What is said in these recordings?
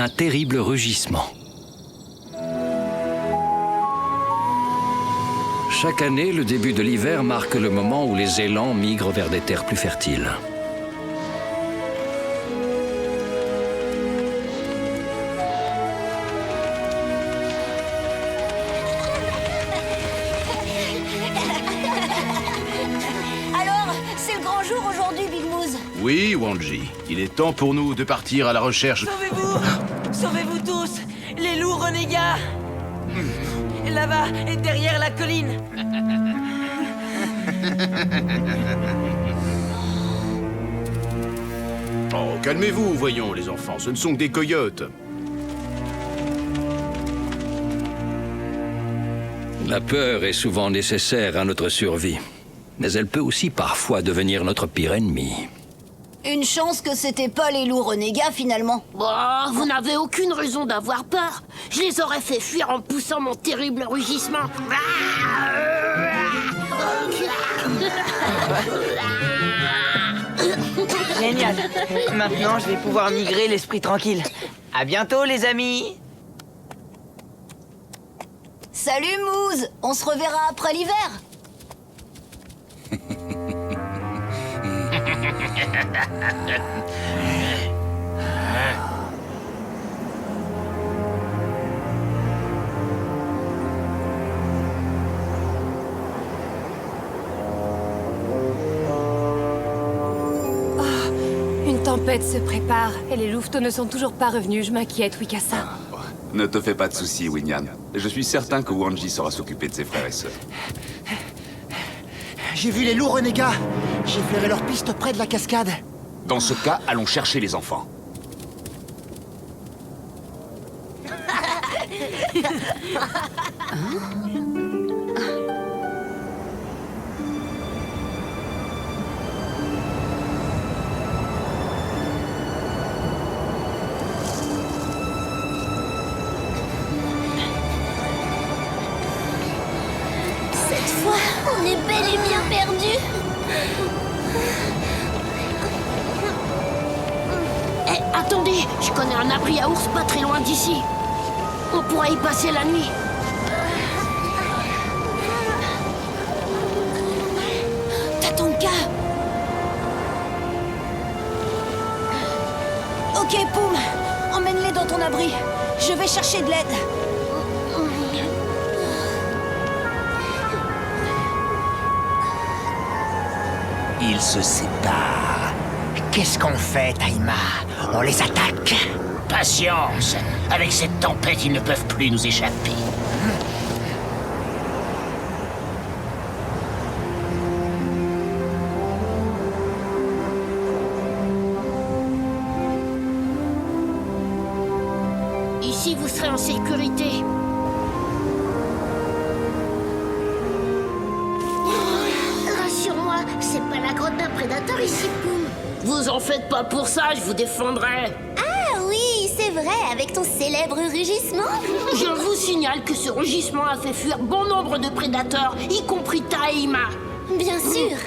un terrible rugissement. Chaque année, le début de l'hiver marque le moment où les élans migrent vers des terres plus fertiles. Alors, c'est le grand jour aujourd'hui, Big Moose. Oui, Wanji. Il est temps pour nous de partir à la recherche... Sauvez-vous! Sauvez-vous tous! Les loups renégats! Là-bas, et derrière la colline! Oh, calmez-vous, voyons, les enfants. Ce ne sont que des coyotes. La peur est souvent nécessaire à notre survie, mais elle peut aussi parfois devenir notre pire ennemi. Une chance que c'était pas les loups renégats, finalement. Bah, vous n'avez aucune raison d'avoir peur. Je les aurais fait fuir en poussant mon terrible rugissement. Génial! Maintenant, je vais pouvoir migrer l'esprit tranquille. À bientôt, les amis! Salut, Moose. On se reverra après l'hiver. Une tempête se prépare et les louveteaux ne sont toujours pas revenus. Je m'inquiète, Wikasa. Ne te fais pas de soucis, Winyan. Je suis certain que Wanji saura s'occuper de ses frères et sœurs. J'ai vu les loups renégats. J'ai flairé leur piste près de la cascade. Dans ce cas, allons chercher les enfants. Cette fois, on est bel et bien perdus. Eh, attendez, je connais un abri à ours pas très loin d'ici. On pourra y passer la nuit. Tatonka. Ok, Poum. Emmène-les dans ton abri. Je vais chercher de l'aide. Ils se séparent. Qu'est-ce qu'on fait, Taïma? On les attaque? Patience. Avec cette tempête, ils ne peuvent plus nous échapper. Ici, vous serez en sécurité. Rassure-moi, c'est pas la grotte d'un prédateur ici, Poum. Vous en faites pas pour ça, je vous défendrai. Ah oui, c'est vrai, avec ton célèbre rugissement. Je vous signale que ce rugissement a fait fuir bon nombre de prédateurs, y compris Taïma. Bien sûr,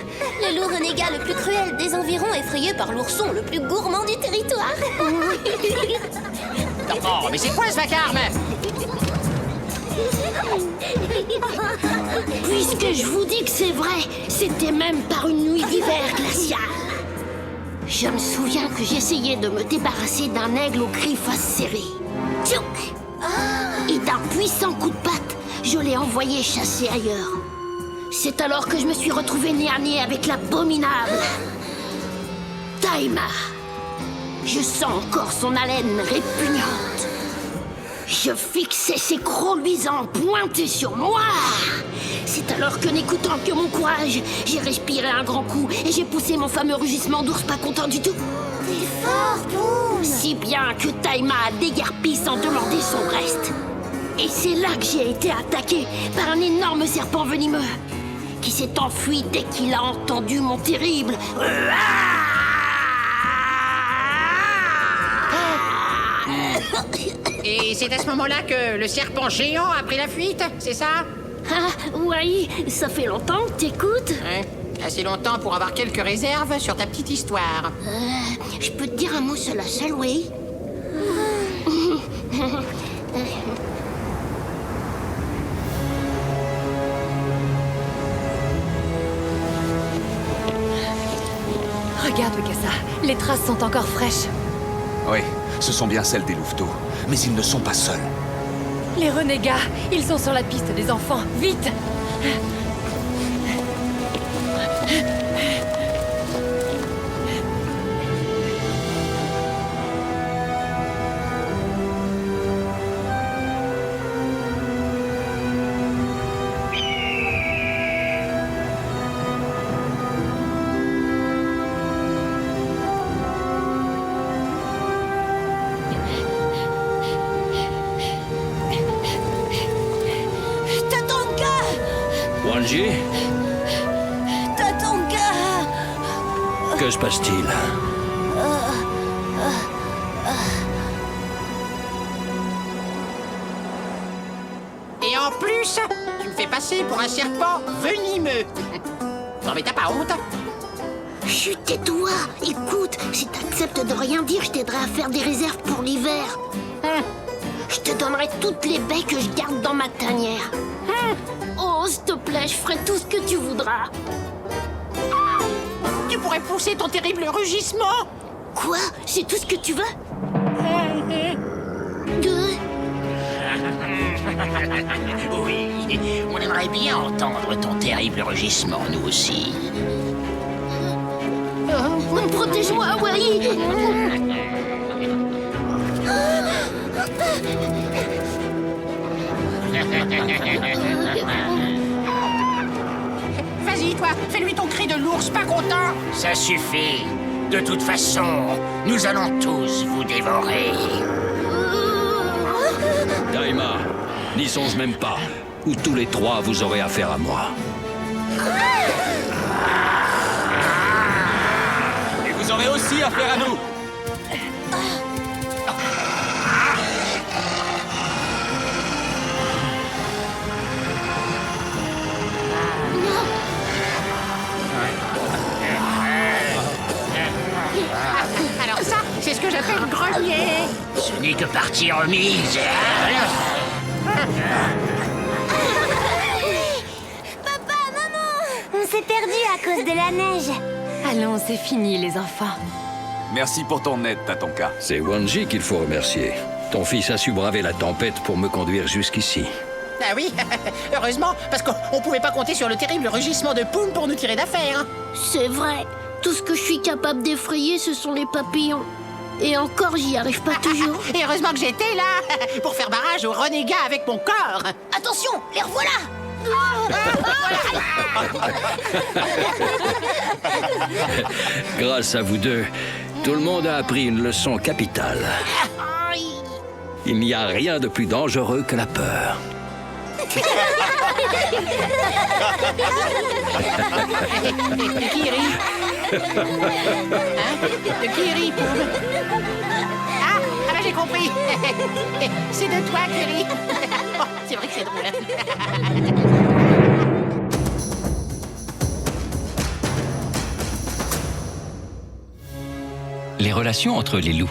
le loup renégat le plus cruel des environs, effrayé par l'ourson le plus gourmand du territoire. Oh, mais c'est quoi ce vacarme? Puisque je vous dis que c'est vrai, c'était même par une nuit d'hiver glaciale. Je me souviens que j'essayais de me débarrasser d'un aigle aux griffes acérées. Tchouk! Et d'un puissant coup de patte, je l'ai envoyé chasser ailleurs. C'est alors que je me suis retrouvé nez à nez avec l'abominable Taïma. Je sens encore son haleine répugnante. Je fixais ses crocs luisants pointés sur moi. C'est alors que, n'écoutant que mon courage, j'ai respiré un grand coup et j'ai poussé mon fameux rugissement d'ours pas content du tout. T'es fort, Poum. Si bien que Taïma a déguerpi sans demander son reste. Et c'est là que j'ai été attaqué par un énorme serpent venimeux qui s'est enfui dès qu'il a entendu mon terrible... Et c'est à ce moment-là que le serpent géant a pris la fuite, c'est ça? Ah, oui, ça fait longtemps que t'écoutes. Assez longtemps pour avoir quelques réserves sur ta petite histoire. Je peux te dire un mot seul à seul, oui. Regarde, Mikasa, les traces sont encore fraîches. Oui, ce sont bien celles des louveteaux. Mais ils ne sont pas seuls. Les renégats, ils sont sur la piste des enfants. Vite! Wanji, Tatanka! que se passe-t-il? Et en plus, tu me fais passer pour un serpent venimeux. Non mais t'as pas honte? Chut, tais-toi. Écoute, si t'acceptes de rien dire, je t'aiderai à faire des réserves pour l'hiver. Je te donnerai toutes les baies que je garde dans ma tanière. Oh, s'il te plaît, je ferai tout ce que tu voudras. Tu pourrais pousser ton terrible rugissement. Quoi? C'est tout ce que tu veux? Oui, on aimerait bien entendre ton terrible rugissement, nous aussi. Protège-moi, Hawaii. Vas-y, toi, fais-lui ton cri de l'ours pas content. Ça suffit. De toute façon, nous allons tous vous dévorer. Daima, n'y songe même pas. Ou tous les trois, vous aurez affaire à moi. Et vous aurez aussi affaire à nous. Alors ça, c'est ce que j'appelle grenier. Ce n'est que partie remise. Papa, maman! On s'est perdu à cause de la neige. Allons, c'est fini, les enfants. Merci pour ton aide, Tatanka. C'est Wanji qu'il faut remercier. Ton fils a su braver la tempête pour me conduire jusqu'ici. Ah oui, heureusement, parce qu'on pouvait pas compter sur le terrible rugissement de Poum pour nous tirer d'affaire. C'est vrai. Tout ce que je suis capable d'effrayer, ce sont les papillons. Et encore, j'y arrive pas toujours. Et heureusement que j'étais là pour faire barrage aux renégats avec mon corps. Attention, les revoilà! Grâce à vous deux, tout le monde a appris une leçon capitale. Il n'y a rien de plus dangereux que la peur. Kiri. Hein? Kiri, Poum. Ah bah j'ai compris. C'est de toi, Kiri. Oh, c'est vrai que c'est drôle. Les relations entre les loups.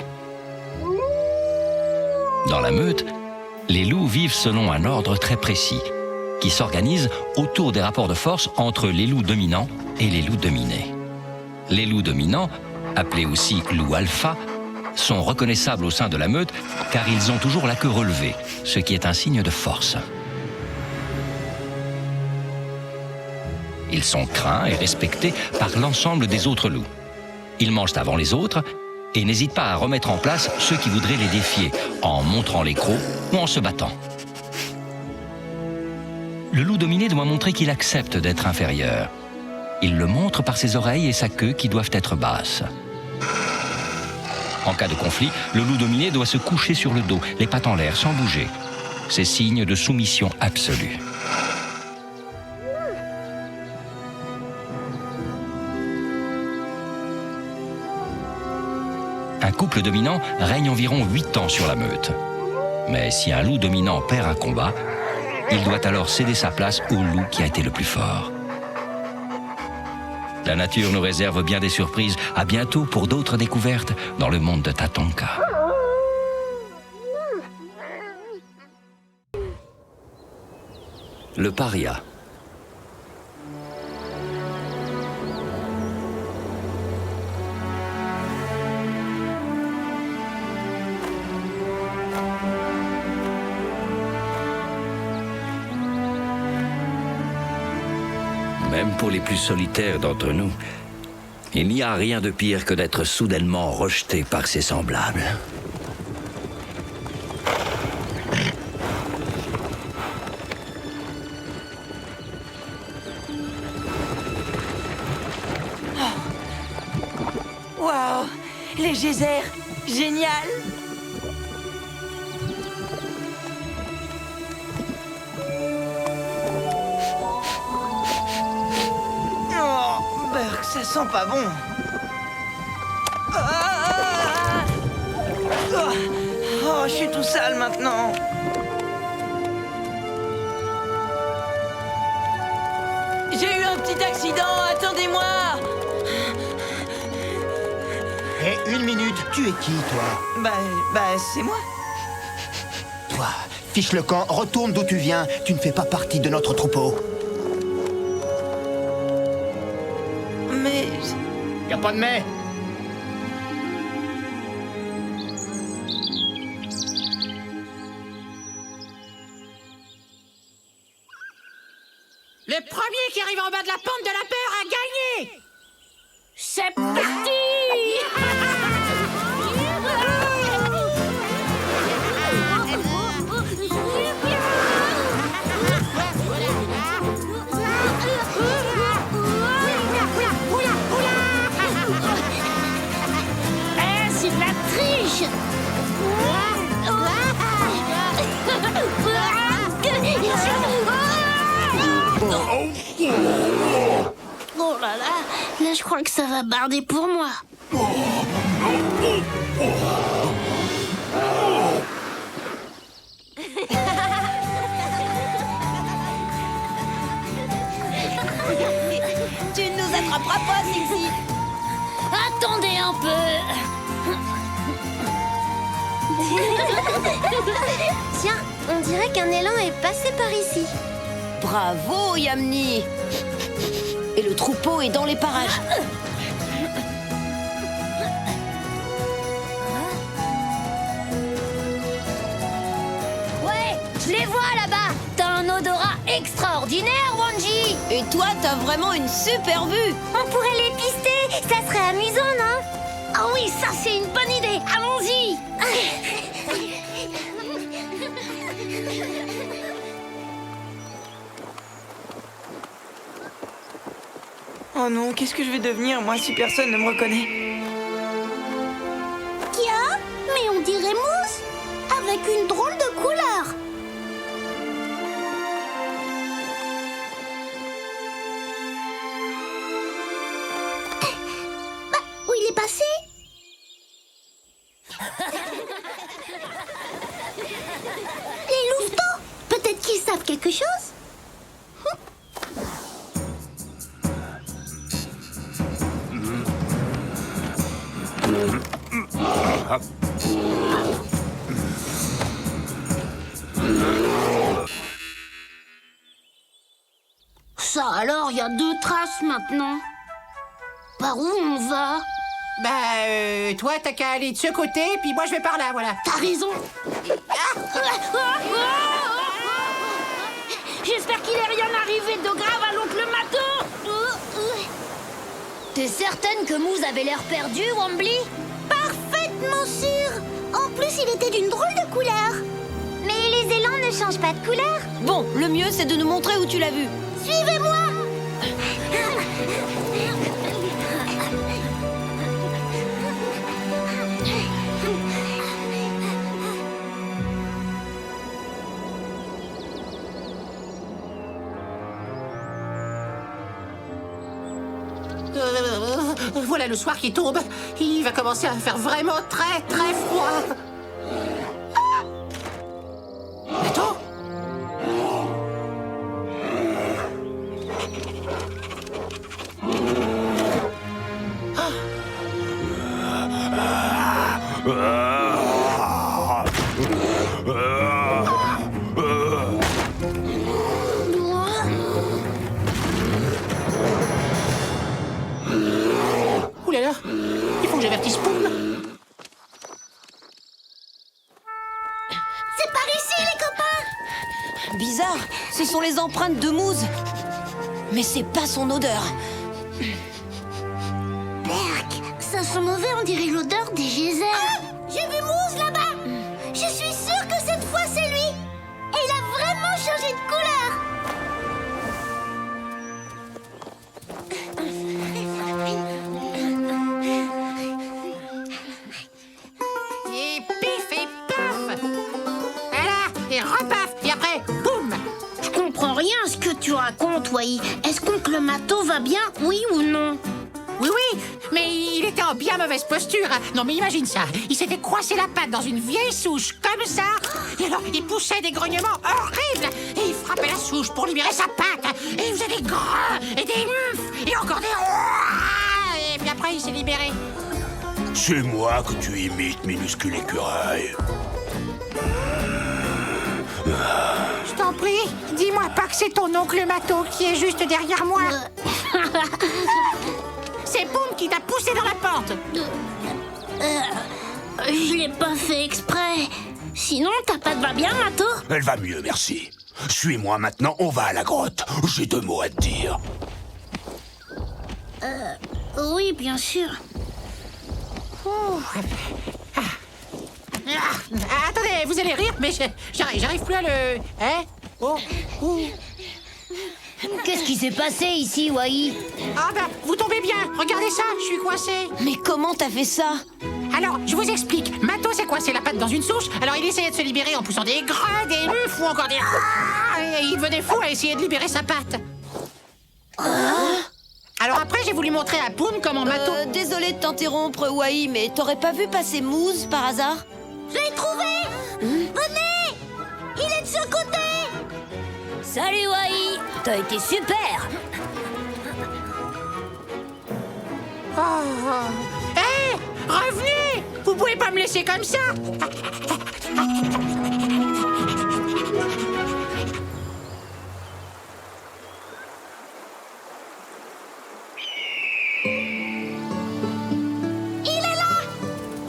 Dans la meute, les loups vivent selon un ordre très précis, qui s'organise autour des rapports de force entre les loups dominants et les loups dominés. Les loups dominants, appelés aussi loups alpha, sont reconnaissables au sein de la meute car ils ont toujours la queue relevée, ce qui est un signe de force. Ils sont craints et respectés par l'ensemble des autres loups. Ils mangent avant les autres et n'hésitent pas à remettre en place ceux qui voudraient les défier, en montrant les crocs ou en se battant. Le loup dominé doit montrer qu'il accepte d'être inférieur. Il le montre par ses oreilles et sa queue qui doivent être basses. En cas de conflit, le loup dominé doit se coucher sur le dos, les pattes en l'air, sans bouger. C'est signe de soumission absolue. Un couple dominant règne environ 8 ans sur la meute. Mais si un loup dominant perd un combat, il doit alors céder sa place au loup qui a été le plus fort. La nature nous réserve bien des surprises. À bientôt pour d'autres découvertes dans le monde de Tatanka. le paria. Même pour les plus solitaires d'entre nous, il n'y a rien de pire que d'être soudainement rejeté par ses semblables. Waouh! Les geysers! Génial! Oh, Burk, ça sent pas bon. Ah! Oh, je suis tout sale maintenant. J'ai eu un petit accident, attendez-moi! Et une minute, tu es qui, toi? Bah, c'est moi. Toi, fiche le camp, retourne d'où tu viens. Tu ne fais pas partie de notre troupeau. Mais... Y a pas de mais. Le premier qui arrive en bas de la pente de la peur a gagné! C'est parti! C'est de la triche! Oh là là, je crois que ça va barder pour moi. Tu ne nous attraperas pas, Sexy. Attendez un peu. Tiens, on dirait qu'un élan est passé par ici. Bravo, Yamni! Et le troupeau est dans les parages. Ouais, je les vois là-bas. T'as un odorat extraordinaire, Wanji. Et toi, t'as vraiment une super vue. On pourrait les pister, ça serait amusant, non? Ah oui, ça c'est une bonne idée. Allons-y. Oh non, qu'est-ce que je vais devenir, moi, si personne ne me reconnaît? Kia, mais on dirait Mousse, avec une drôle de couleur. Bah, où il est passé? Les louveteaux, peut-être qu'ils savent quelque chose? Ça alors, il y a 2 traces maintenant. Par où on va? Bah, toi, t'as qu'à aller de ce côté, puis moi, je vais par là, voilà. T'as raison. J'espère qu'il n'est rien arrivé de grave à l'oncle Maton. T'es certaine que Moose avait l'air perdu, Wambly? Parfaitement sûr. En plus, il était d'une drôle de couleur. Mais les élans ne changent pas de couleur. Bon, le mieux, c'est de nous montrer où tu l'as vu. Suivez-moi. Voilà le soir qui tombe. Il va commencer à faire vraiment très, très froid. Ah! Attends. j'avertisse Poum. C'est par ici, les copains! Bizarre, ce sont les empreintes de Mousse. Mais c'est pas son odeur. Berk, ça sent mauvais, on dirait l'odeur des geysers. Ah, j'ai vu Mousse là-bas! Je suis sûre que cette fois c'est lui! Et il a vraiment changé de couleur! Et pif et paf. Voilà, et repaf, et après, boum. Je comprends rien à ce que tu racontes, Wai. Est-ce qu'oncle Mato va bien, oui ou non? Oui, oui, mais il était en bien mauvaise posture. Non, mais imagine ça. Il s'était coincé la patte dans une vieille souche, comme ça. Et alors, il poussait des grognements horribles. Et il frappait la souche pour libérer sa patte. Et il faisait des gras et des et encore des et puis après, il s'est libéré. C'est moi que tu imites, minuscule écureuil. Je t'en prie, dis-moi pas que c'est ton oncle Mato qui est juste derrière moi. C'est Poum qui t'a poussé dans la pente. Je l'ai pas fait exprès. Sinon, ta patte va bien, Mato? Elle va mieux, merci. Suis-moi maintenant, on va à la grotte. J'ai 2 mots à te dire. Oui, bien sûr. Attendez, vous allez rire, mais j'arrive plus à le... Hein? Oh, oh. Qu'est-ce qui s'est passé ici, Wai? Ah ben, vous tombez bien. Regardez ça, je suis coincé. Mais comment t'as fait ça? Alors, je vous explique. Mato s'est coincé la patte dans une souche, alors il essayait de se libérer en poussant des gras, des ou encore des... Et il devenait fou à essayer de libérer sa patte. Alors après, j'ai voulu montrer à Poum comment Mato... Désolé de t'interrompre, Wai, mais t'aurais pas vu passer Mousse par hasard? Je l'ai trouvé! Venez! Il est de ce côté! Salut, Wai! T'as été super! Hé! Revenez! Vous pouvez pas me laisser comme ça!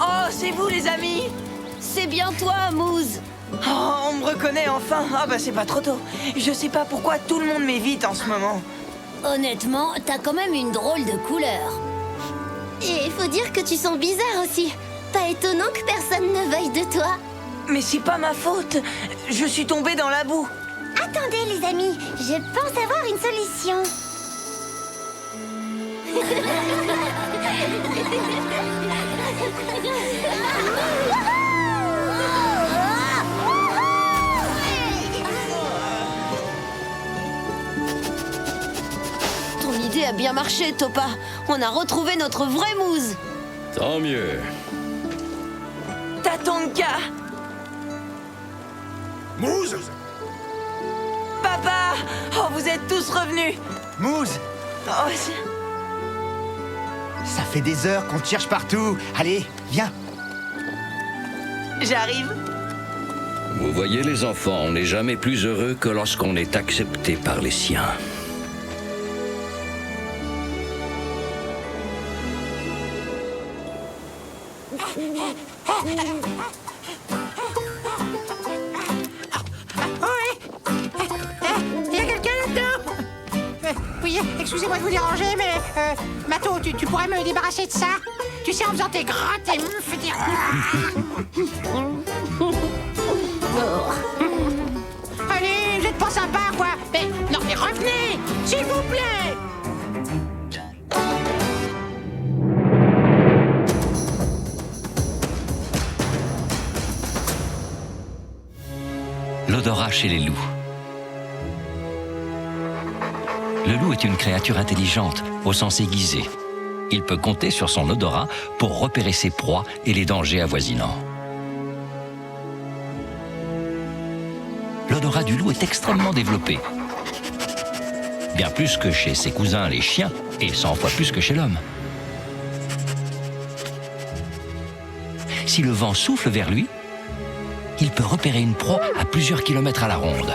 Oh, c'est vous, les amis! C'est bien toi, Mousse! Oh, on me reconnaît enfin. Ah bah c'est pas trop tôt. Je sais pas pourquoi tout le monde m'évite en ce moment. Honnêtement, t'as quand même une drôle de couleur. Et il faut dire que tu sens bizarre aussi. Pas étonnant que personne ne veuille de toi. Mais c'est pas ma faute. Je suis tombée dans la boue. Attendez, les amis, je pense avoir une solution. Ton idée a bien marché, Topa. On a retrouvé notre vraie Mousse. Tant mieux. Tatanka! Mousse! Papa! Oh, vous êtes tous revenus! Mousse, Oh, ça fait des heures qu'on te cherche partout. Allez, viens. j'arrive. Vous voyez les enfants, on n'est jamais plus heureux que lorsqu'on est accepté par les siens. Il y a quelqu'un là-dedans? Oui, excusez-moi de vous déranger, mais... Mato, tu pourrais me débarrasser de ça? Tu sais, en faisant tes grattes et... Allez, vous êtes pas sympa, quoi. Mais, non, mais revenez, s'il vous plaît. L'odorat chez les loups. Le loup est une créature intelligente, au sens aiguisé. Il peut compter sur son odorat pour repérer ses proies et les dangers avoisinants. L'odorat du loup est extrêmement développé. Bien plus que chez ses cousins les chiens et 100 fois plus que chez l'homme. Si le vent souffle vers lui, il peut repérer une proie à plusieurs kilomètres à la ronde.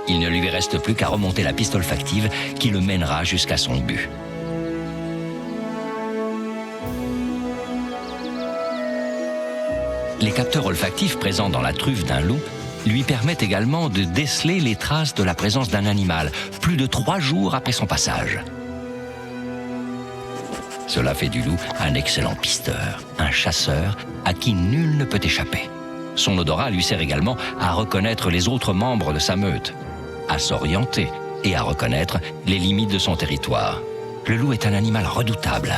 Il ne lui reste plus qu'à remonter la piste olfactive qui le mènera jusqu'à son but. Les capteurs olfactifs présents dans la truffe d'un loup lui permettent également de déceler les traces de la présence d'un animal, plus de 3 jours après son passage. Cela fait du loup un excellent pisteur, un chasseur à qui nul ne peut échapper. Son odorat lui sert également à reconnaître les autres membres de sa meute, à s'orienter et à reconnaître les limites de son territoire. Le loup est un animal redoutable.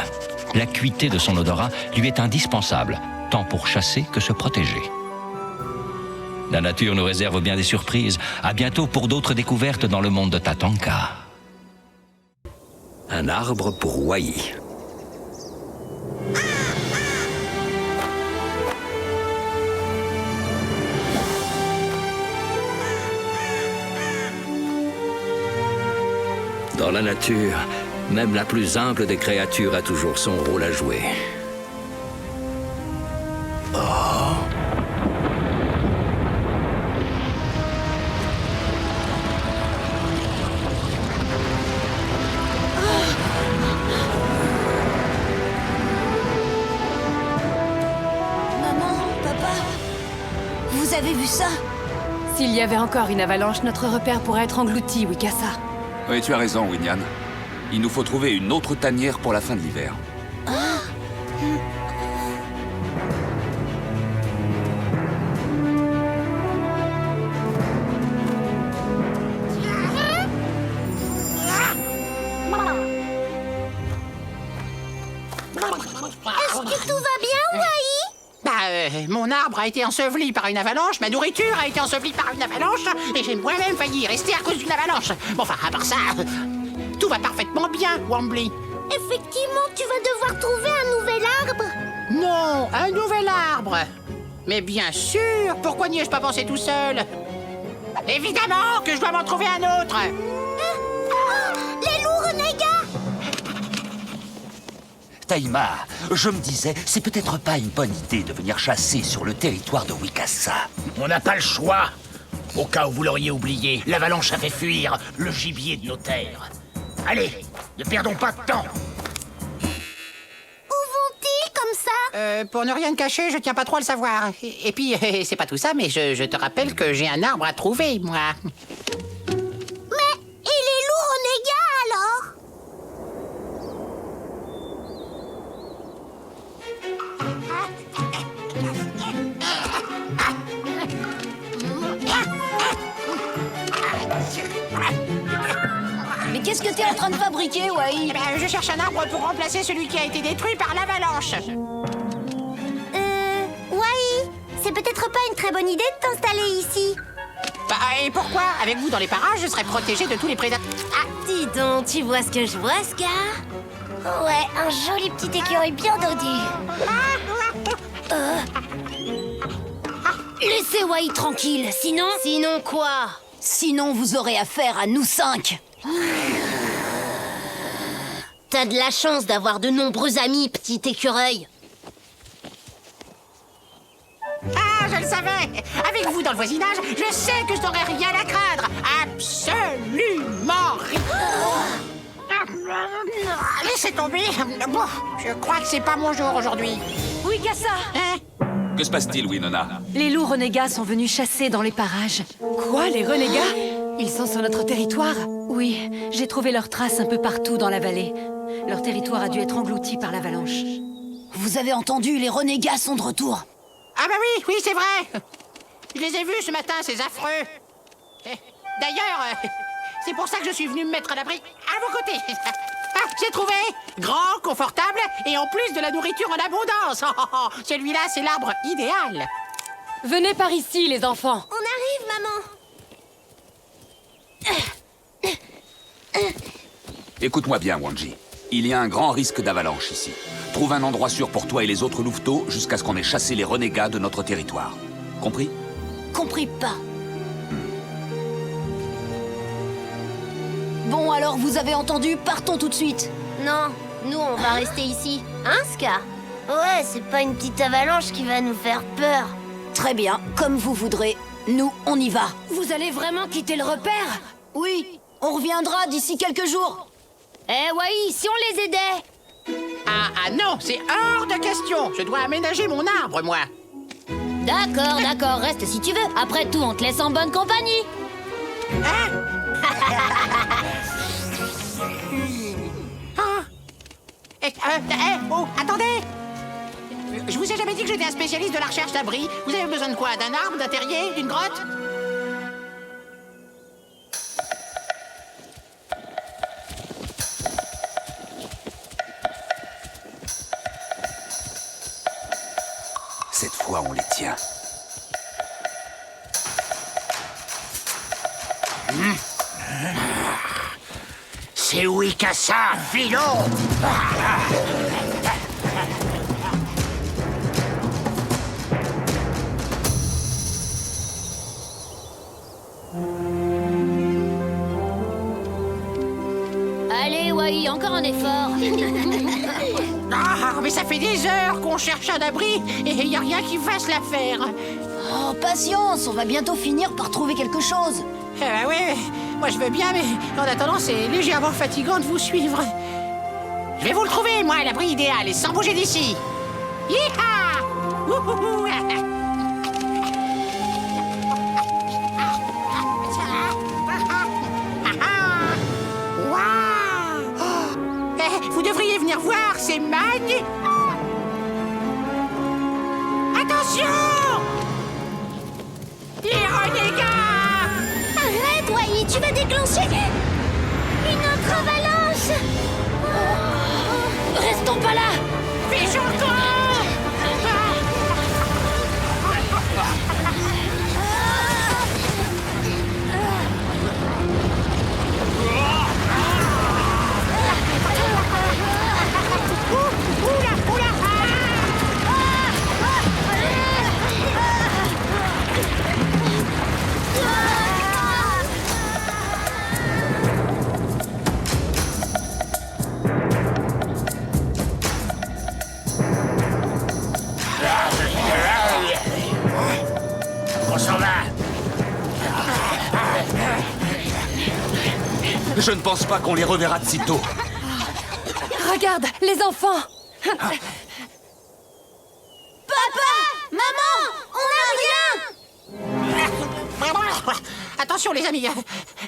L'acuité de son odorat lui est indispensable, tant pour chasser que se protéger. La nature nous réserve bien des surprises. À bientôt pour d'autres découvertes dans le monde de Tatanka. Un arbre pour Wai. Dans la nature, même la plus humble des créatures a toujours son rôle à jouer. Maman, papa, vous avez vu ça? S'il y avait encore une avalanche, notre repère pourrait être englouti, Wikasa. Oui, tu as raison, Winyan. Il nous faut trouver une autre tanière pour la fin de l'hiver. Est-ce que tout va bien, Wai? Mon arbre a été enseveli par une avalanche, ma nourriture a été ensevelie par une avalanche, et j'ai moi-même failli y rester à cause d'une avalanche. Bon, enfin, à part ça, tout va parfaitement bien, Wambly. Effectivement, tu vas devoir trouver un nouvel arbre. Non, un nouvel arbre. Mais bien sûr, pourquoi n'y ai-je pas pensé tout seul? Évidemment que je dois m'en trouver un autre. Les loups renégats! Taïma, je me disais, c'est peut-être pas une bonne idée de venir chasser sur le territoire de Wikasa. On n'a pas le choix. Au cas où vous l'auriez oublié, l'avalanche a fait fuir le gibier de nos terres. Allez, ne perdons pas de temps. Où vont-ils comme ça? Pour ne rien te cacher, je tiens pas trop à le savoir. Et puis, c'est pas tout ça, mais je te rappelle que j'ai un arbre à trouver, moi. Mais, et les loups renégats alors? Mais qu'est-ce que t'es en train de fabriquer, Wai? Eh ben, je cherche un arbre pour remplacer celui qui a été détruit par l'avalanche. Wai, c'est peut-être pas une très bonne idée de t'installer ici. Bah, et pourquoi? Avec vous dans les parages, je serais protégé de tous les prédateurs. Ah, Dis donc, tu vois ce que je vois, Scar? Ouais, un joli petit écureuil bien dodu. Laissez Wai tranquille, sinon... Sinon quoi? Sinon vous aurez affaire à nous 5. T'as de la chance d'avoir de nombreux amis, petit écureuil. Ah, je le savais! Avec vous dans le voisinage, je sais que je n'aurais rien à craindre! Absolument rien! Laissez tomber! Bon, je crois que c'est pas mon jour aujourd'hui. Wikasa! Hein? Que se passe-t-il, Winona? Les loups renégats sont venus chasser dans les parages. Quoi, les renégats? Ils sont sur notre territoire? Oui, j'ai trouvé leurs traces un peu partout dans la vallée. Leur territoire a dû être englouti par l'avalanche. Vous avez entendu, les renégats sont de retour. Ah bah oui, c'est vrai! Je les ai vus ce matin, ces affreux! D'ailleurs, c'est pour ça que je suis venu me mettre à l'abri à vos côtés! Ah, j'ai trouvé! Grand, confortable, et en plus de la nourriture en abondance! Celui-là, c'est l'arbre idéal! Venez par ici, les enfants! On arrive, maman! Écoute-moi bien, Wanji. Il y a un grand risque d'avalanche ici. Trouve un endroit sûr pour toi et les autres louveteaux jusqu'à ce qu'on ait chassé les renégats de notre territoire. Compris? Compris pas. Bon, alors vous avez entendu, partons tout de suite. Non, nous on va rester ici. Hein, Scar? Ouais, c'est pas une petite avalanche qui va nous faire peur. Très bien, comme vous voudrez. Nous, on y va. Vous allez vraiment quitter le repère? Oui, on reviendra d'ici quelques jours. Eh, Wai, si on les aidait? Ah non, c'est hors de question! Je dois aménager mon arbre, moi! D'accord, d'accord, reste si tu veux. Après tout, on te laisse en bonne compagnie. Oh, attendez! Je vous ai jamais dit que j'étais un spécialiste de la recherche d'abri. Vous avez besoin de quoi? D'un arbre, d'un terrier, d'une grotte? Cette fois, on les tient. C'est Wikasa, filon. Allez, Wai, encore un effort. Ah, mais ça fait des heures qu'on cherche un abri et il n'y a rien qui fasse l'affaire. Oh, patience, on va bientôt finir par trouver quelque chose. Eh ben oui, moi je veux bien, mais en attendant, c'est légèrement fatigant de vous suivre. Je vais vous le trouver, moi, l'abri idéal, et sans bouger d'ici. Yeeha! Wouhouhou! Waouh! Vous devriez venir voir, c'est magnifique! Attention! Les renégats! Arrête, Wai, tu vas déclencher une autre avalanche. Restons pas là. Fiche encore! On s'en va. Je ne pense pas qu'on les reverra de sitôt. Regarde, les enfants! Papa! Maman! On n'a rien! Attention les amis,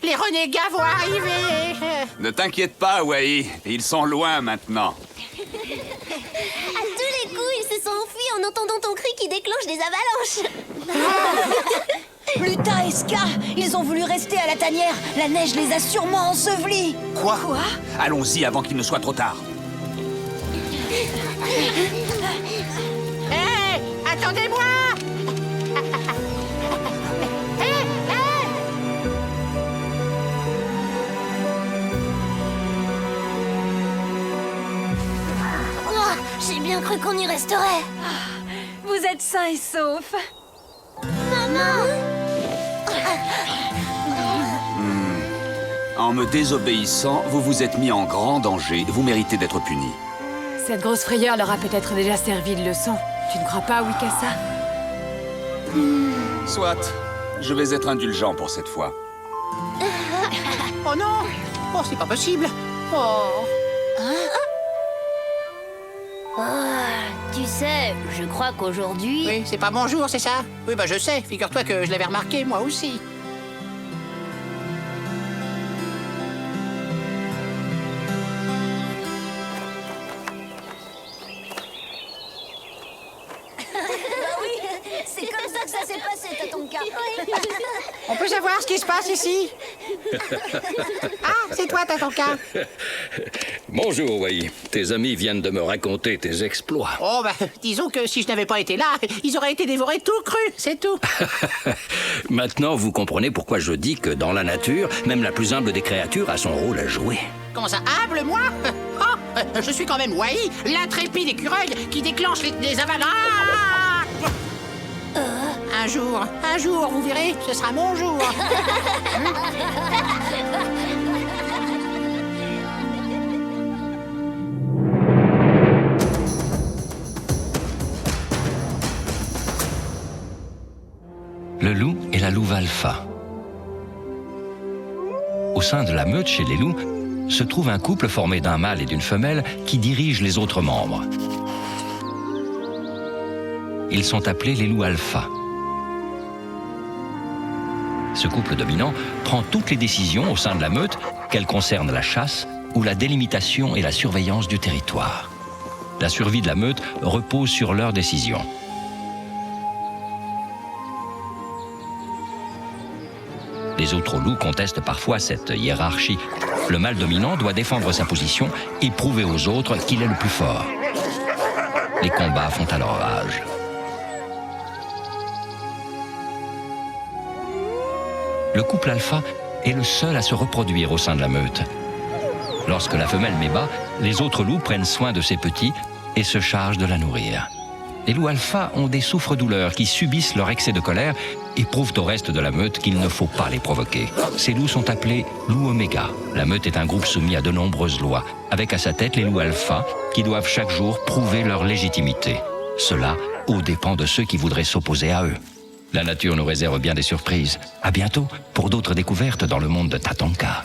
les renégats vont arriver. Ne t'inquiète pas, Wai. Ils sont loin maintenant. À tous les coups, ils se sont enfuis en entendant ton cri qui déclenche des avalanches. Luta et Ska, ils ont voulu rester à la tanière. La neige les a sûrement ensevelis. Quoi? Allons-y avant qu'il ne soit trop tard. Hé, attendez-moi. Oh, j'ai bien cru qu'on y resterait. Vous êtes sains et saufs. Maman! En me désobéissant, vous vous êtes mis en grand danger. Vous méritez d'être puni. Cette grosse frayeur leur a peut-être déjà servi de leçon. Tu ne crois pas, Wikasa? Soit. Je vais être indulgent pour cette fois. Oh non! Oh, c'est pas possible! Oh! Tu sais, je crois qu'aujourd'hui... Oui, c'est pas bonjour, c'est ça? Oui, bah je sais. Figure-toi que je l'avais remarqué, moi aussi. C'est comme ça que ça s'est passé, Tatonka. On peut savoir ce qui se passe ici? Ah, c'est toi, Tatonka. Bonjour, Wai. Tes amis viennent de me raconter tes exploits. Oh, bah, disons que si je n'avais pas été là, ils auraient été dévorés tout crus, c'est tout. Maintenant, vous comprenez pourquoi je dis que dans la nature, même la plus humble des créatures a son rôle à jouer. Comment ça, humble, moi? Oh, je suis quand même Wai, l'intrépide écureuil qui déclenche les avalanches. Un jour, vous verrez, ce sera mon jour. Le loup et la louve alpha. Au sein de la meute chez les loups, se trouve un couple formé d'un mâle et d'une femelle qui dirige les autres membres. Ils sont appelés les loups alpha. Ce couple dominant prend toutes les décisions au sein de la meute, qu'elles concernent la chasse ou la délimitation et la surveillance du territoire. La survie de la meute repose sur leurs décisions. Les autres loups contestent parfois cette hiérarchie. Le mâle dominant doit défendre sa position et prouver aux autres qu'il est le plus fort. Les combats font alors rage. Le couple alpha est le seul à se reproduire au sein de la meute. Lorsque la femelle met bas, les autres loups prennent soin de ses petits et se chargent de la nourrir. Les loups alpha ont des souffres-douleurs qui subissent leur excès de colère et prouvent au reste de la meute qu'il ne faut pas les provoquer. Ces loups sont appelés loups oméga. La meute est un groupe soumis à de nombreuses lois, avec à sa tête les loups alpha qui doivent chaque jour prouver leur légitimité. Cela aux dépens de ceux qui voudraient s'opposer à eux. La nature nous réserve bien des surprises. À bientôt pour d'autres découvertes dans le monde de Tatanka.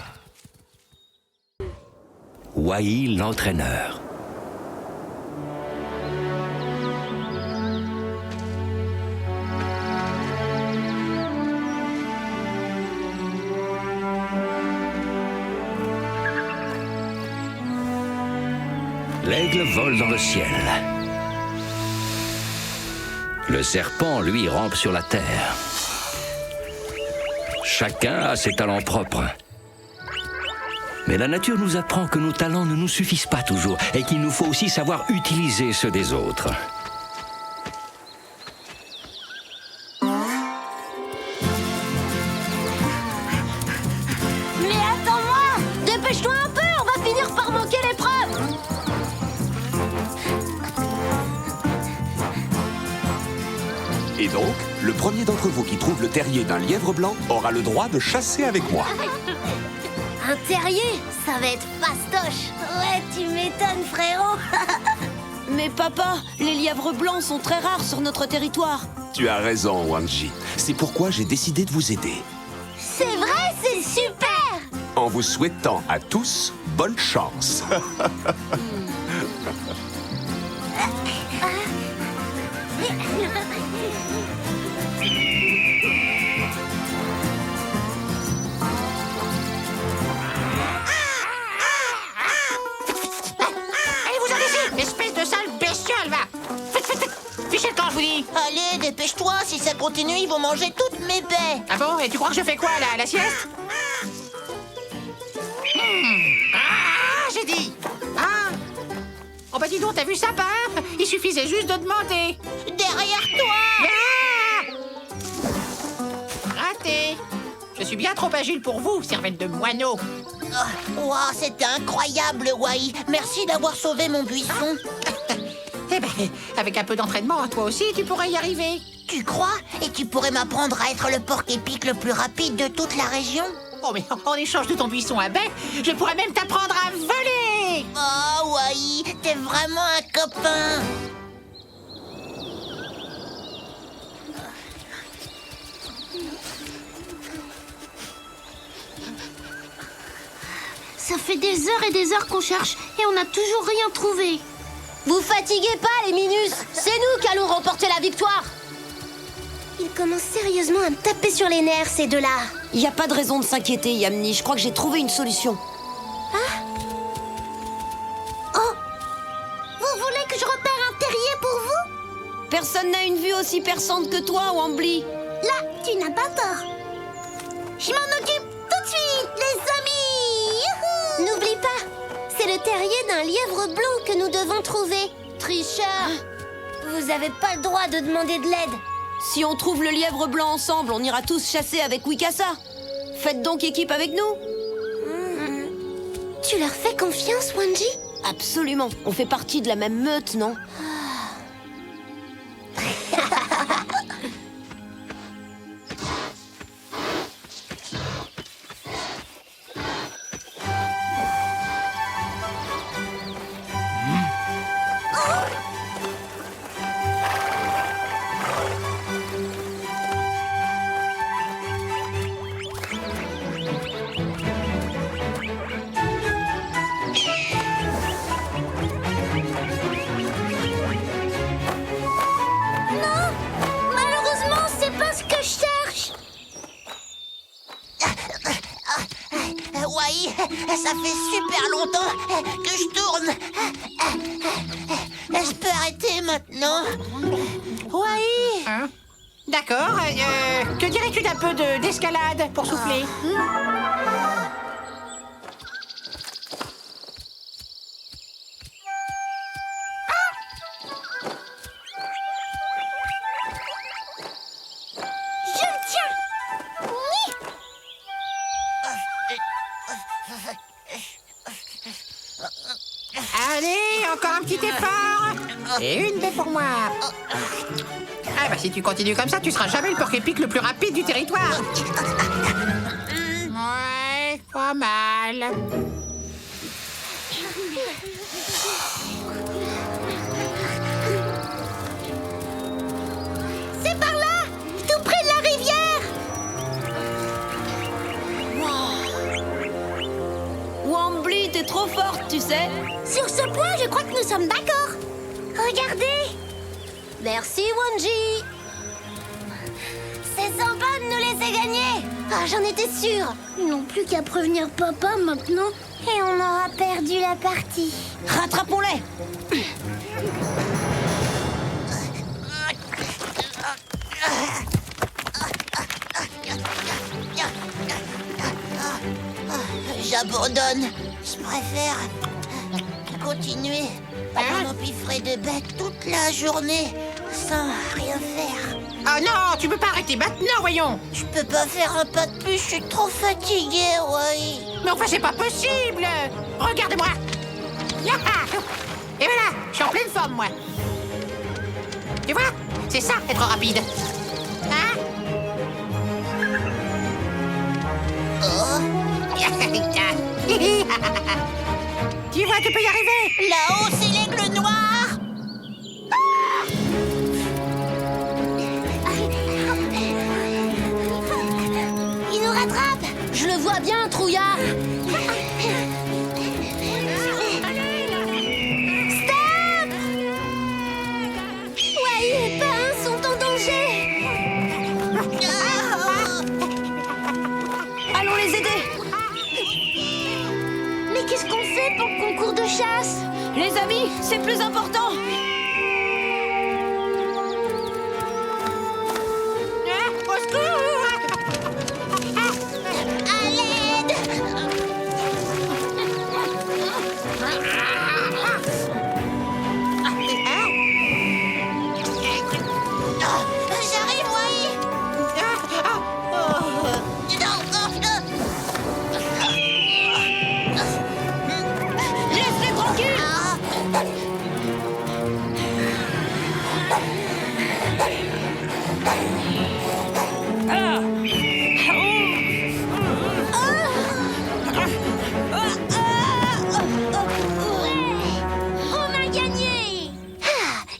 Wai l'entraîneur. L'aigle vole dans le ciel. Le serpent, lui, rampe sur la terre. Chacun a ses talents propres. Mais la nature nous apprend que nos talents ne nous suffisent pas toujours et qu'il nous faut aussi savoir utiliser ceux des autres. Mais attends-moi! Dépêche-toi un peu, on va finir par manquer l'épreuve! Et donc, le premier d'entre vous qui trouve le terrier d'un lièvre blanc aura le droit de chasser avec moi. Un terrier? Ça va être fastoche. Ouais, tu m'étonnes, frérot. Mais papa, les lièvres blancs sont très rares sur notre territoire. Tu as raison, Wanji. C'est pourquoi j'ai décidé de vous aider. C'est vrai, c'est super. En vous souhaitant à tous bonne chance. Fichez le camp, je vous dis. Allez, dépêche-toi, si ça continue, ils vont manger toutes mes baies. Ah bon? Et tu crois que je fais quoi, là? La sieste? Ah, j'ai dit. Ah. Oh bah dis donc, t'as vu ça, pas? Il suffisait juste de demander. Derrière toi. Ah. Raté. Je suis bien trop agile pour vous, cervelle de moineau. Oh, wow, c'était incroyable, Wai. Merci d'avoir sauvé mon buisson. Eh ben, avec un peu d'entraînement, toi aussi, tu pourrais y arriver. Tu crois? Et tu pourrais m'apprendre à être le porc épic le plus rapide de toute la région? Oh, mais en échange de ton buisson à baies, je pourrais même t'apprendre à voler. Oh, Wai, t'es vraiment un copain. Ça fait des heures et des heures qu'on cherche et on n'a toujours rien trouvé. Vous fatiguez pas, les Minus! C'est nous qui allons remporter la victoire! Ils commencent sérieusement à me taper sur les nerfs, ces deux-là. Y a pas de raison de s'inquiéter, Yamni. Je crois que j'ai trouvé une solution. Oh! Vous voulez que je repère un terrier pour vous? Personne n'a une vue aussi perçante que toi, Wambly. Là, tu n'as pas tort. Je m'en occupe tout de suite, les amis! Youhou! N'oublie pas, c'est le terrier d'un lièvre blanc que nous devons trouver. Tricheur! Vous avez pas le droit de demander de l'aide. Si on trouve le lièvre blanc ensemble, on ira tous chasser avec Wikasa. Faites donc équipe avec nous. Tu leur fais confiance, Wanji? Absolument. On fait partie de la même meute, non? Wai, ça fait super longtemps que je tourne. Je peux arrêter maintenant. Wai. Hein? D'accord, que dirais-tu d'un peu d'escalade pour souffler? Allez, encore un petit effort. Et une baie pour moi. Ah bah si tu continues comme ça, tu seras jamais le porc-épic le plus rapide du territoire. Ouais, pas mal. C'est par là, tout près de la rivière. Wombly, t'es trop forte, tu sais. Sur ce point, je crois que nous sommes d'accord. Regardez. Merci, Wanji. C'est sympa de nous laisser gagner. Ah, j'en étais sûre. Ils n'ont plus qu'à prévenir papa maintenant. Et on aura perdu la partie. Rattrapons-les. J'abandonne. Je préfère continuer à m'empiffrer de bêtes toute la journée sans rien faire. Oh non, tu peux pas arrêter maintenant, voyons. Je peux pas faire un pas de plus, je suis trop fatiguée, ouais. Mais enfin, c'est pas possible. Regarde-moi. Yaha. Et voilà, je suis en pleine forme, moi. Tu vois, c'est ça, être rapide. Hein? Tu vois, tu peux y arriver. Là-haut, c'est l'aigle noir. Il nous rattrape. Je le vois bien, trouillard. Stop. Wai et Pain sont en danger. Allons les aider. Mais qu'est-ce qu'on fait pour le concours de chasse? Les amis, c'est plus important. Au secours. À l'aide. J'arrive, ouais. Laisse-les tranquilles. On a gagné.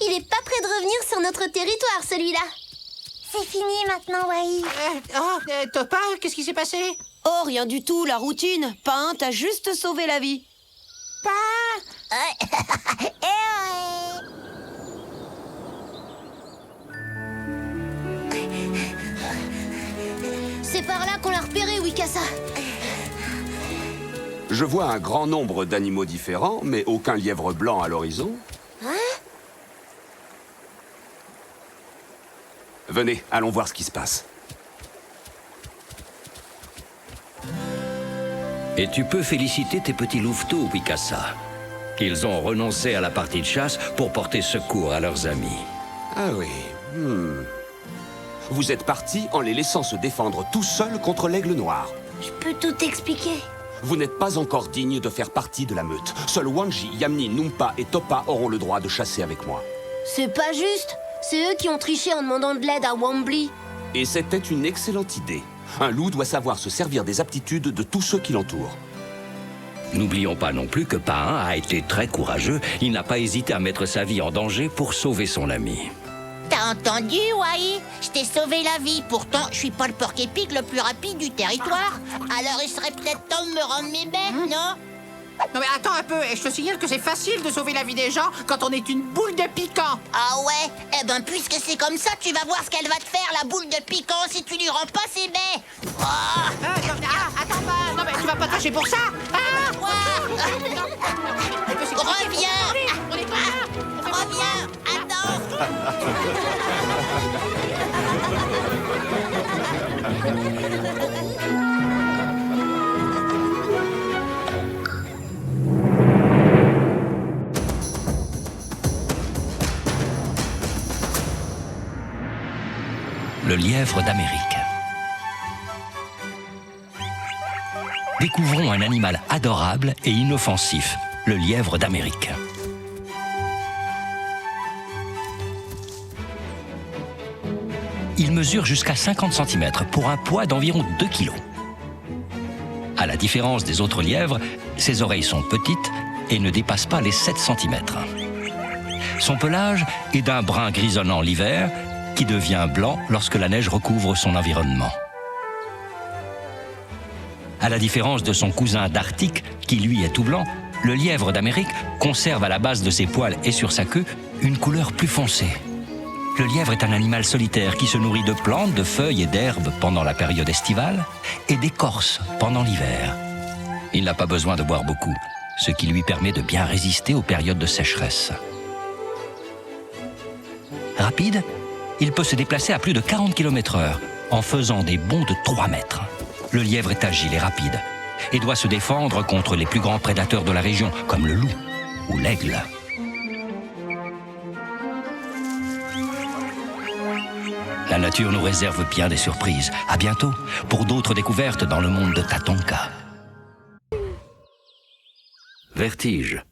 Il est pas prêt de revenir sur notre territoire, celui-là. C'est fini maintenant, Wai. Topa, qu'est-ce qui s'est passé? Oh, rien du tout, la routine. Pain, t'as juste sauvé la vie. C'est par là qu'on l'a repéré, Wikasa. Je vois un grand nombre d'animaux différents, mais aucun lièvre blanc à l'horizon. Venez, allons voir ce qui se passe. Et tu peux féliciter tes petits louveteaux, Wikasa. Ils ont renoncé à la partie de chasse pour porter secours à leurs amis. Ah oui. Vous êtes partis en les laissant se défendre tout seuls contre l'aigle noir. Je peux tout expliquer. Vous n'êtes pas encore digne de faire partie de la meute. Seuls Wanji, Yamni, Numpa et Topa auront le droit de chasser avec moi. C'est pas juste. C'est eux qui ont triché en demandant de l'aide à Wombly. Et c'était une excellente idée. Un loup doit savoir se servir des aptitudes de tous ceux qui l'entourent. N'oublions pas non plus que Pain a été très courageux. Il n'a pas hésité à mettre sa vie en danger pour sauver son ami. T'as entendu, Wai? Je t'ai sauvé la vie. Pourtant, je suis pas le porc-épic le plus rapide du territoire. Alors il serait peut-être temps de me rendre mes bêtes, non? Non mais attends un peu, et je te signale que c'est facile de sauver la vie des gens quand on est une boule de piquant. Ah ouais? Eh ben, puisque c'est comme ça, tu vas voir ce qu'elle va te faire, la boule de piquant, si tu lui rends pas ses baies. Attends, non mais tu vas pas te fâcher pour ça. Reviens! Reviens! Attends! Le lièvre d'Amérique. Découvrons un animal adorable et inoffensif, le lièvre d'Amérique. Il mesure jusqu'à 50 cm pour un poids d'environ 2 kg. À la différence des autres lièvres, ses oreilles sont petites et ne dépassent pas les 7 cm. Son pelage est d'un brun grisonnant l'hiver qui devient blanc lorsque la neige recouvre son environnement. À la différence de son cousin d'Arctique, qui lui est tout blanc, le lièvre d'Amérique conserve à la base de ses poils et sur sa queue une couleur plus foncée. Le lièvre est un animal solitaire qui se nourrit de plantes, de feuilles et d'herbes pendant la période estivale et d'écorce pendant l'hiver. Il n'a pas besoin de boire beaucoup, ce qui lui permet de bien résister aux périodes de sécheresse. Rapide, il peut se déplacer à plus de 40 km/h en faisant des bonds de 3 mètres. Le lièvre est agile et rapide et doit se défendre contre les plus grands prédateurs de la région, comme le loup ou l'aigle. La nature nous réserve bien des surprises. À bientôt pour d'autres découvertes dans le monde de Tatonka. Vertige.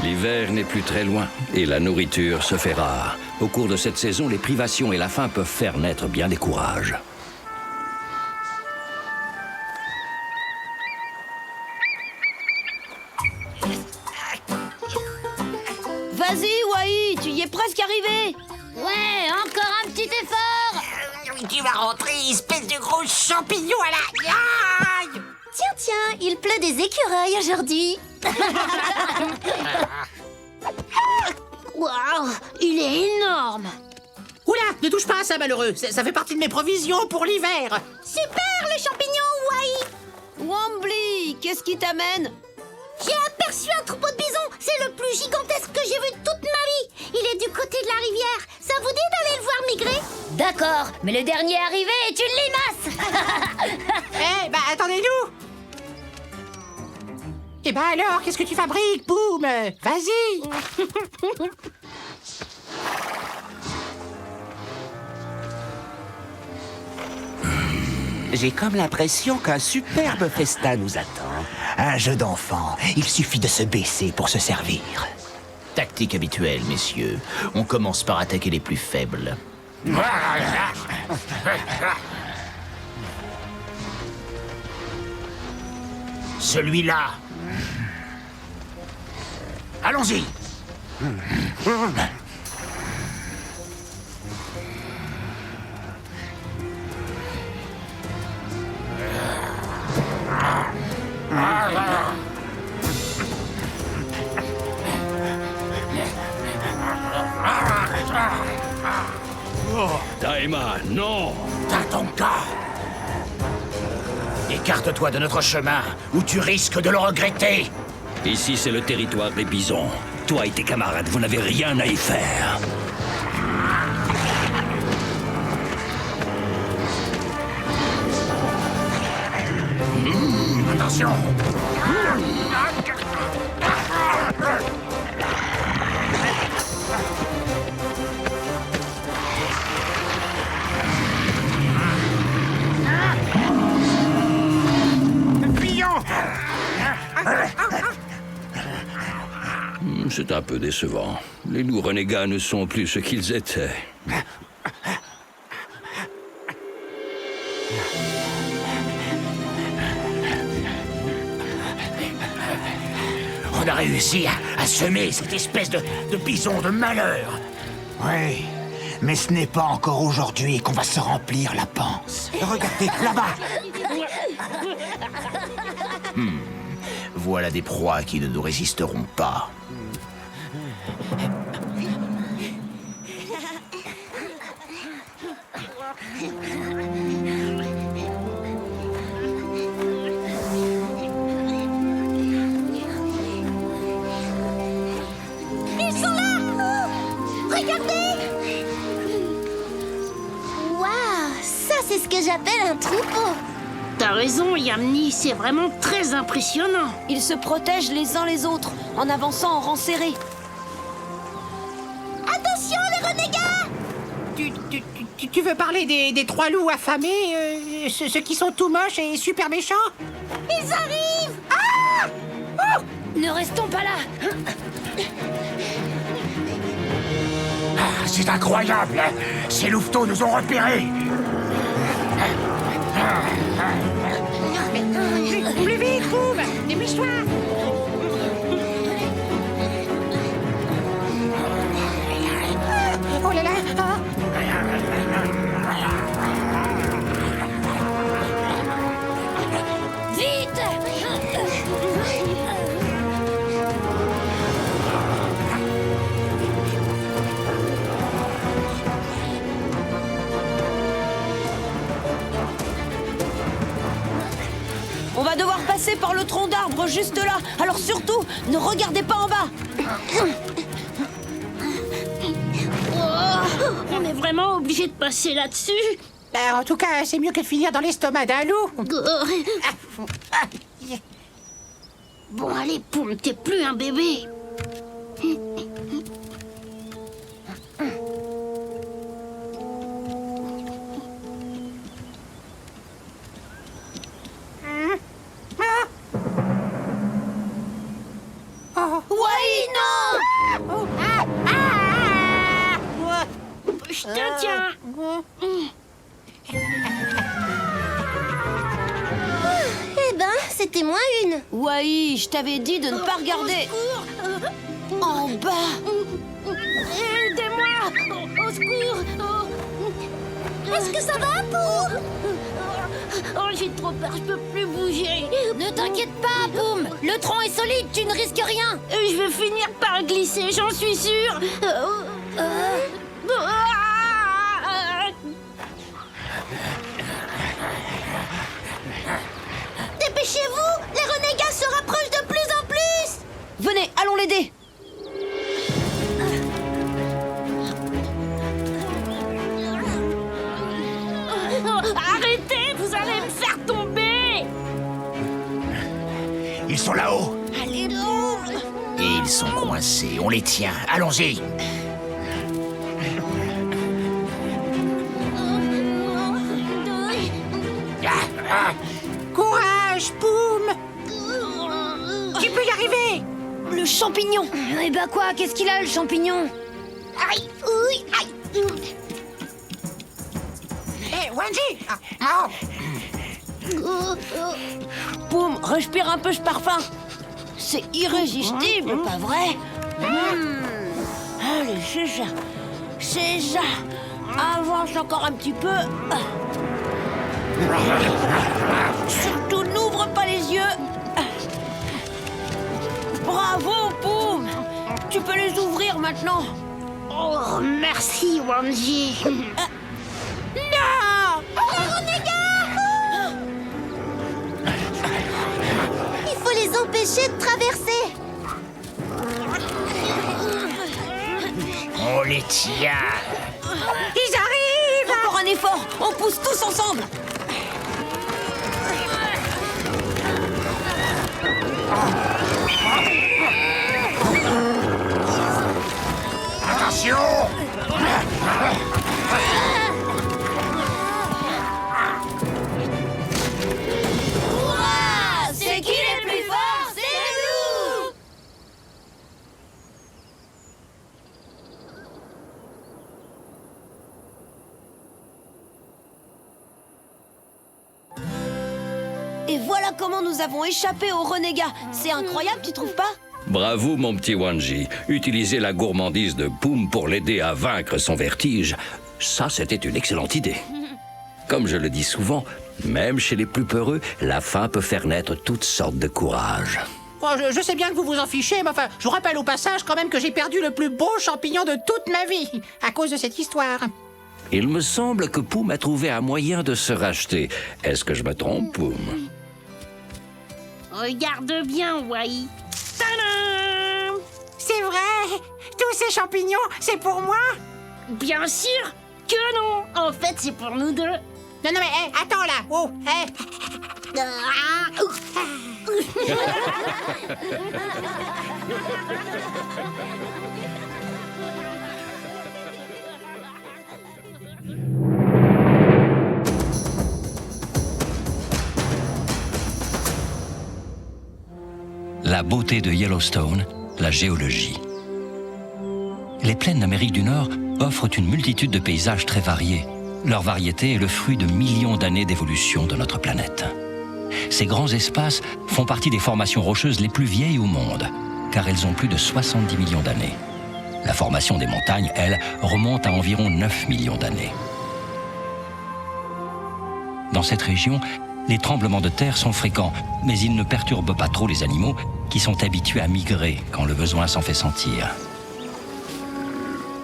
L'hiver n'est plus très loin et la nourriture se fait rare. Au cours de cette saison, les privations et la faim peuvent faire naître bien des courages. Vas-y, Wai, tu y es presque arrivé. Ouais, encore un petit effort. Tu vas rentrer, espèce de gros champignon à la... Aïe! Tiens, il pleut des écureuils aujourd'hui. Waouh, il est énorme. Oula, ne touche pas à ça, malheureux. Ça fait partie de mes provisions pour l'hiver. Super, le champignon, Wai. Wambly, qu'est-ce qui t'amène? J'ai aperçu un troupeau de bisons. C'est le plus gigantesque que j'ai vu de toute ma vie. Il est du côté de la rivière. Ça vous dit d'aller le voir migrer? D'accord, mais le dernier arrivé est une limace. Eh, bah, attendez-nous. Eh ben alors, qu'est-ce que tu fabriques, Boum? Vas-y. J'ai comme l'impression qu'un superbe festin nous attend. Un jeu d'enfant. Il suffit de se baisser pour se servir. Tactique habituelle, messieurs. On commence par attaquer les plus faibles. Celui-là. Allons-y. Daima, non! Tatonka! Écarte-toi de notre chemin, ou tu risques de le regretter! Ici, c'est le territoire des bisons. Toi et tes camarades, vous n'avez rien à y faire. Attention! C'est un peu décevant. Les loups renégats ne sont plus ce qu'ils étaient. On a réussi à semer cette espèce de bison de malheur. Oui, mais ce n'est pas encore aujourd'hui qu'on va se remplir la panse. Regardez, là-bas. Voilà des proies qui ne nous résisteront pas. Ils sont là! Regardez! Waouh! Ça, c'est ce que j'appelle un troupeau! T'as raison, Yamni, c'est vraiment très impressionnant. Ils se protègent les uns les autres, en avançant en rang serré. Attention, les renégats! Tu veux parler des 3 loups affamés, ceux qui sont tout moches et super méchants? Ils arrivent! Ne restons pas là. C'est incroyable! Ces louveteaux nous ont repérés! Plus vite, Boum! Dépêche-toi! Oh là là! Vite! On va devoir passer par le tronc d'arbre juste là. Alors surtout, ne regardez pas en bas. On est vraiment obligé de passer là-dessus? En tout cas, c'est mieux que de finir dans l'estomac d'un loup. Bon, allez, Poum, t'es plus un bébé. Je te tiens. Eh ben, c'était moins une. Wai, je t'avais dit de ne pas regarder. En bas. Aidez-moi. Au secours. Est-ce que ça va, Poum? Oh, j'ai trop peur, je peux plus bouger. Ne t'inquiète pas, Boum. Le tronc est solide, tu ne risques rien. Je vais finir par glisser, j'en suis sûre. Dépêchez-vous, les renégats se rapprochent de plus en plus. Venez, allons l'aider. Arrêtez, vous allez me faire tomber. Ils sont là-haut! Allez, Boum. Et ils sont coincés, on les tient. Allons-y! Courage, Poum! Tu peux y arriver! Le champignon. Eh ben quoi, qu'est-ce qu'il a, le champignon? Aïe, ouille, aïe. Hé, Wanji! Boum, respire un peu ce parfum. C'est irrésistible, pas vrai? Allez, c'est ça. C'est ça. Avance encore un petit peu. Surtout, n'ouvre pas les yeux. Bravo, Boum. Tu peux les ouvrir maintenant. Oh, merci, Wanji. Non! Il faut les empêcher de traverser. On les tient! Ils arrivent! Encore un effort. On pousse tous ensemble. Attention! C'est qui les plus forts? C'est nous! Et voilà comment nous avons échappé aux renégats. C'est incroyable, tu trouves pas? Bravo, mon petit Wanji. Utiliser la gourmandise de Poum pour l'aider à vaincre son vertige, ça, c'était une excellente idée. Comme je le dis souvent, même chez les plus peureux, la faim peut faire naître toutes sortes de courage. Bon, je sais bien que vous vous en fichez, mais enfin, je vous rappelle au passage quand même que j'ai perdu le plus beau champignon de toute ma vie, à cause de cette histoire. Il me semble que Poum a trouvé un moyen de se racheter. Est-ce que je me trompe, Poum? Regarde bien, Wai. Tadam! C'est vrai? Tous ces champignons, c'est pour moi? Bien sûr que non. En fait, c'est pour nous deux. Non, mais attends là. Oh, La beauté de Yellowstone, la géologie. Les plaines d'Amérique du Nord offrent une multitude de paysages très variés. Leur variété est le fruit de millions d'années d'évolution de notre planète. Ces grands espaces font partie des formations rocheuses les plus vieilles au monde, car elles ont plus de 70 millions d'années. La formation des montagnes, elle, remonte à environ 9 millions d'années. Dans cette région, les tremblements de terre sont fréquents, mais ils ne perturbent pas trop les animaux qui sont habitués à migrer quand le besoin s'en fait sentir.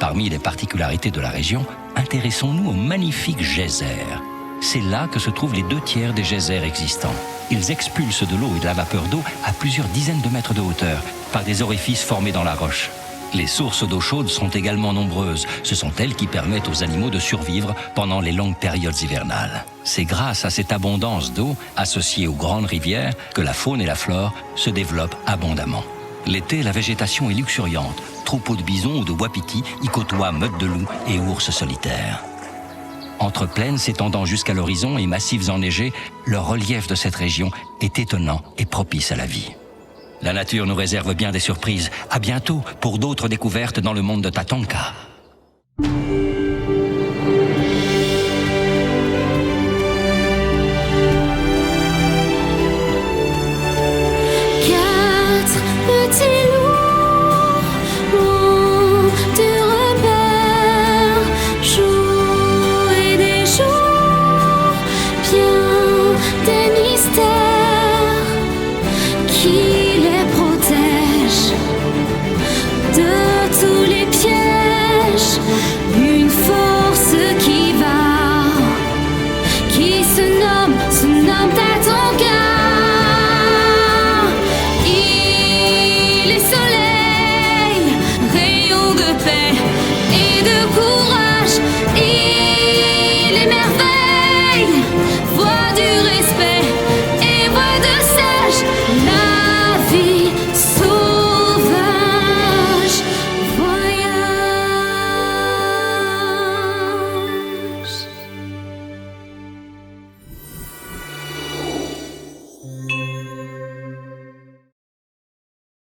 Parmi les particularités de la région, intéressons-nous aux magnifiques geysers. C'est là que se trouvent les 2/3 des geysers existants. Ils expulsent de l'eau et de la vapeur d'eau à plusieurs dizaines de mètres de hauteur, par des orifices formés dans la roche. Les sources d'eau chaude sont également nombreuses. Ce sont elles qui permettent aux animaux de survivre pendant les longues périodes hivernales. C'est grâce à cette abondance d'eau, associée aux grandes rivières, que la faune et la flore se développent abondamment. L'été, la végétation est luxuriante. Troupeaux de bisons ou de wapitis y côtoient meutes de loups et ours solitaires. Entre plaines s'étendant jusqu'à l'horizon et massifs enneigés, le relief de cette région est étonnant et propice à la vie. La nature nous réserve bien des surprises. À bientôt pour d'autres découvertes dans le monde de Tatonka.